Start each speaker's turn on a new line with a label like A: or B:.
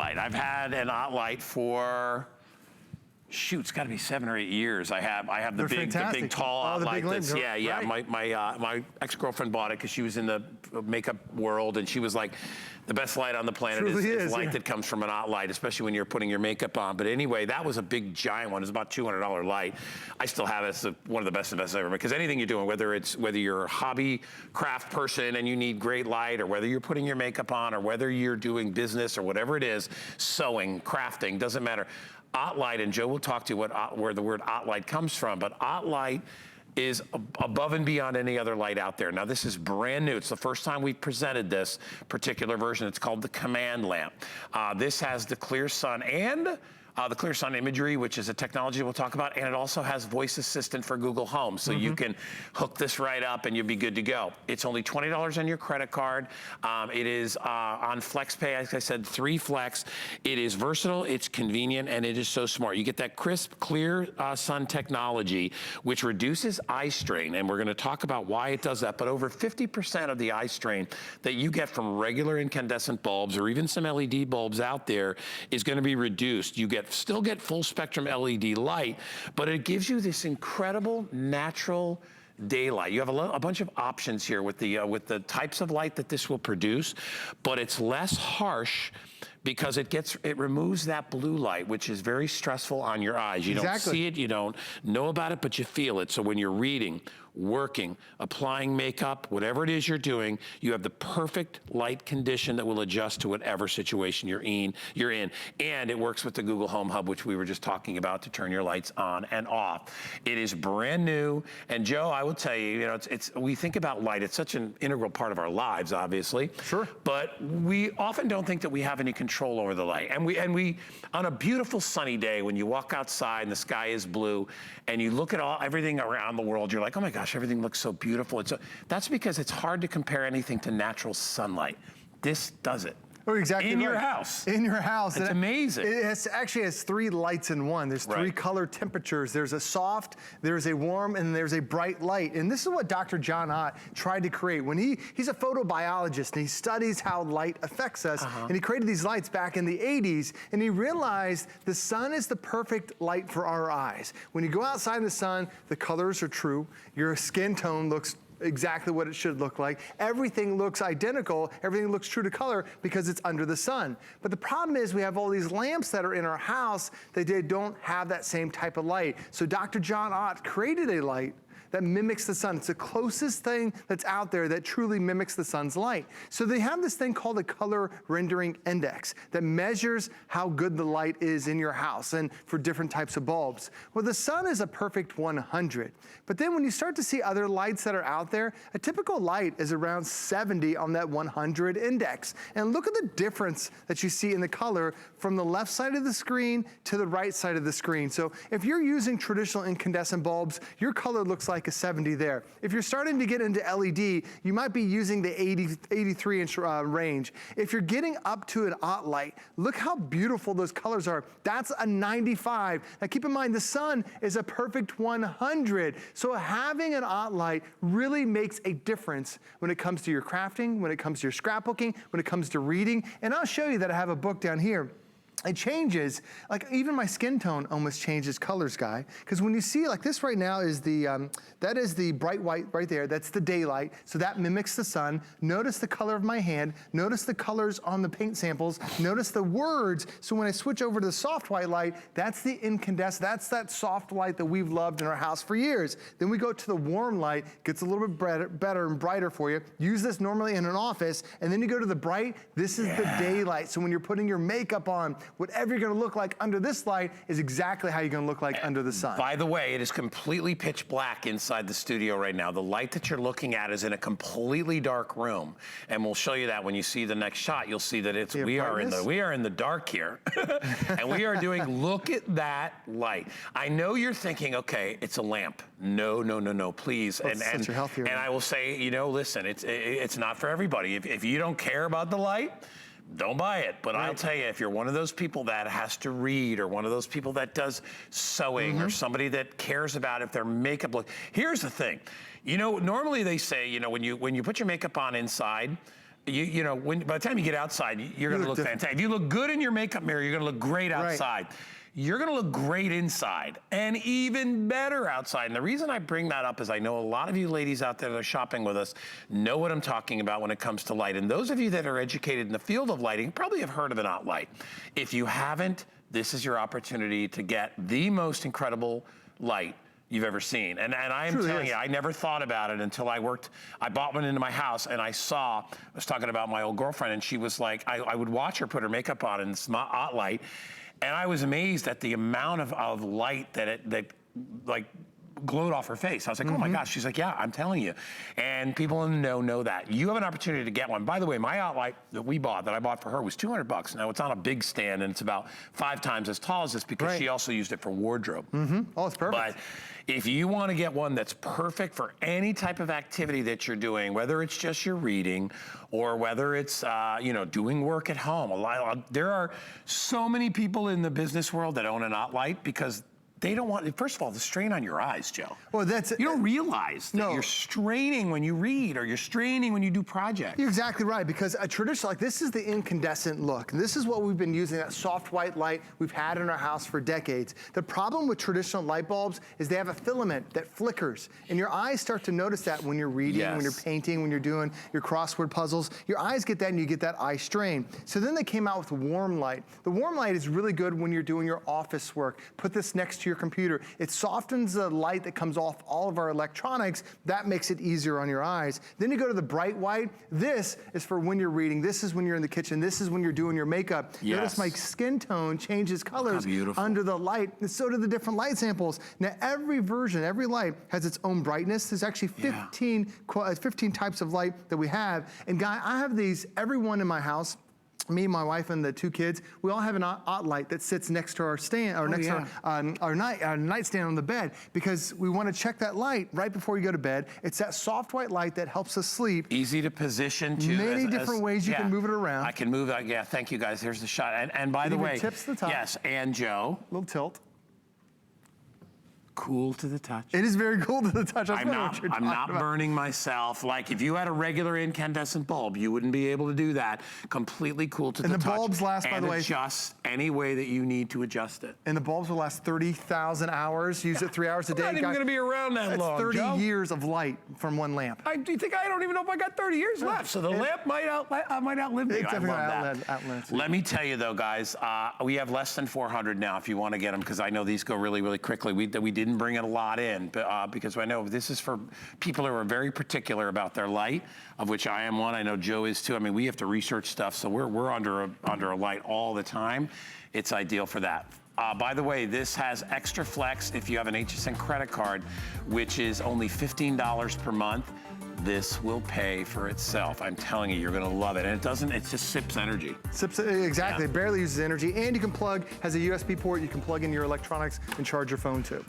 A: I've had an OttLite for, shoot, it's got to be 7 or 8 years. I have the big tall OttLite. That's, yeah. Right. My ex-girlfriend bought it because she was in the makeup world, and she was like, the best light on the planet is light that comes from an OttLite, especially when you're putting your makeup on. But anyway, that was a big giant one. It was about $200 light. I still have it. It's one of the best investments ever, because anything you're doing, whether you're a hobby craft person and you need great light, or whether you're putting your makeup on, or whether you're doing business or whatever it is, sewing, crafting, doesn't matter. OttLite, and Joe will talk to you where the word OttLite comes from, but OttLite is above and beyond any other light out there. Now, this is brand new. It's the first time we've presented this particular version. It's called the Command Lamp. This has the ClearSun and the ClearSun imagery, which is a technology we'll talk about, and it also has voice assistant for Google Home, so you can hook this right up and you'll be good to go. It's only $20 on your credit card. It is on FlexPay, as I said, 3 Flex. It is versatile, it's convenient, and it is so smart. You get that crisp, clear sun technology, which reduces eye strain, and we're gonna talk about why it does that, but over 50% of the eye strain that you get from regular incandescent bulbs or even some LED bulbs out there is gonna be reduced. You still get full spectrum LED light, but it gives you this incredible natural daylight. You have a bunch of options here with the types of light that this will produce, but it's less harsh because it removes that blue light, which is very stressful on your eyes. You don't see it, you don't know about it, but you feel it. So when you're reading, working, applying makeup, whatever it is you're doing, you have the perfect light condition that will adjust to whatever situation you're in. And it works with the Google Home Hub, which we were just talking about, to turn your lights on and off. It is brand new. And Joe, I will tell you, we think about light, it's such an integral part of our lives, obviously. Sure. But we often don't think that we have any control over the light. And we on a beautiful sunny day, when you walk outside and the sky is blue, and you look at everything around the world, you're like, oh my gosh, everything looks so beautiful. That's because it's hard to compare anything to natural sunlight. This does it.
B: Oh, exactly.
A: In your house.
B: In your house.
A: It's amazing.
B: It actually has 3 lights in one. There's 3 color temperatures. There's a soft, there's a warm, and there's a bright light. And this is what Dr. John Ott tried to create. When he's a photobiologist, and he studies how light affects us, and he created these lights back in the 80s, and he realized the sun is the perfect light for our eyes. When you go outside in the sun, the colors are true. Your skin tone looks exactly what it should look like. Everything looks identical. Everything looks true to color because it's under the sun. But the problem is we have all these lamps that are in our house that they don't have that same type of light. So Dr. John Ott created a light that mimics the sun. It's the closest thing that's out there that truly mimics the sun's light. So they have this thing called a color rendering index that measures how good the light is in your house and for different types of bulbs. Well, the sun is a perfect 100. But then when you start to see other lights that are out there, a typical light is around 70 on that 100 index. And look at the difference that you see in the color from the left side of the screen to the right side of the screen. So if you're using traditional incandescent bulbs, your color looks like a 70 there. If you're starting to get into LED, you might be using the 83 inch range. If you're getting up to an OttLite, look how beautiful those colors are. That's a 95. Now keep in mind, the sun is a perfect 100. So having an OttLite really makes a difference when it comes to your crafting, when it comes to your scrapbooking, when it comes to reading. And I'll show you that I have a book down here. It changes, like even my skin tone almost changes colors, Guy. Because when you see, like this right now is that is the bright white right there, that's the daylight, so that mimics the sun. Notice the color of my hand, notice the colors on the paint samples, notice the words, so when I switch over to the soft white light, that's the incandescent, that's that soft light that we've loved in our house for years. Then we go to the warm light, gets a little bit better and brighter for you. Use this normally in an office, and then you go to the bright, this is the daylight. So when you're putting your makeup on, whatever you're gonna look like under this light is exactly how you're gonna look like under the sun.
A: By the way, it is completely pitch black inside the studio right now. The light that you're looking at is in a completely dark room. And we'll show you that when you see the next shot. You'll see that we are in the dark here. And we are doing, look at that light. I know you're thinking, okay, it's a lamp. No, no, no, no, please.
B: And
A: I will say, listen, it's not for everybody. If you don't care about the light, don't buy it. But I'll tell you, if you're one of those people that has to read, or one of those people that does sewing, or somebody that cares about if their makeup look, here's the thing. Normally they say, when you put your makeup on inside, you know, by the time you get outside, you're going to look fantastic. If you look good in your makeup mirror, you're going to look great outside. Right. You're going to look great inside and even better outside. And the reason I bring that up is I know a lot of you ladies out there that are shopping with us know what I'm talking about when it comes to light. And those of you that are educated in the field of lighting probably have heard of an OttLite. If you haven't, this is your opportunity to get the most incredible light you've ever seen. And I am telling you, I never thought about it until I bought one into my house and I was talking about my old girlfriend and she was like, I would watch her put her makeup on in this OttLite and I was amazed at the amount of light that like glowed off her face. I was like, oh my gosh. She's like, yeah, I'm telling you. And people in the know that. You have an opportunity to get one. By the way, my OttLite that I bought for her was $200. Now it's on a big stand and it's about 5 times as tall as this because she also used it for wardrobe.
B: Oh, it's perfect.
A: But if you want to get one that's perfect for any type of activity that you're doing, whether it's just your reading or whether it's you know, doing work at home, there are so many people in the business world that own an OttLite because they don't want, first of all, the strain on your eyes, Joe.
B: Well, you
A: don't realize that you're straining when you read or you're straining when you do projects.
B: You're exactly right, because a traditional, like this is the incandescent look. And this is what we've been using, that soft white light we've had in our house for decades. The problem with traditional light bulbs is they have a filament that flickers. And your eyes start to notice that when you're reading, when you're painting, when you're doing your crossword puzzles. Your eyes get that and you get that eye strain. So then they came out with warm light. The warm light is really good when you're doing your office work. Put this next to your computer. It softens the light that comes off all of our electronics. That makes it easier on your eyes. Then you go to the bright white. This is for when you're reading. This is when you're in the kitchen. This is when you're doing your makeup. Notice my skin tone changes colors under the light, and so do the different light samples. Now every version, every light has its own brightness. There's actually 15 types of light that we have. And Guy, I have these, every one in my house. Me, my wife, and the 2 kids, we all have an OttLite that sits next to our stand, or next to our nightstand on the bed, because we want to check that light right before you go to bed. It's that soft white light that helps us sleep.
A: Easy to position too.
B: Many different ways you can move it around.
A: I can move it. Yeah, thank you guys. Here's the shot. And by the way,
B: tips the top.
A: Yes, and Joe.
B: Little tilt.
A: Cool to the touch.
B: It is very cool to the touch.
A: I'm not burning myself. Like if you had a regular incandescent bulb, you wouldn't be able to do that. Completely cool to the touch.
B: And the bulbs last, by the way.
A: Adjust any way that you need to adjust it.
B: And the bulbs will last 30,000 hours. Use it 3 hours a day.
A: I'm not even going to be around that long,
B: That's 30
A: Joe.
B: years of light from one lamp.
A: Do you think I don't even know if I got 30 years left? So the lamp might outlive me. I love that. Let me tell you though, guys, we have less than 400 now if you want to get them, because I know these go really, really quickly. We didn't bring in a lot in, because I know this is for people who are very particular about their light, of which I am one. I know Joe is too. I mean, we have to research stuff, so we're under a light all the time. It's ideal for that. By the way, this has extra flex if you have an HSN credit card, which is only $15 per month. This will pay for itself. I'm telling you, you're gonna love it. And it just sips energy.
B: Exactly, it barely uses energy. And you can has a USB port you can plug in your electronics and charge your phone too.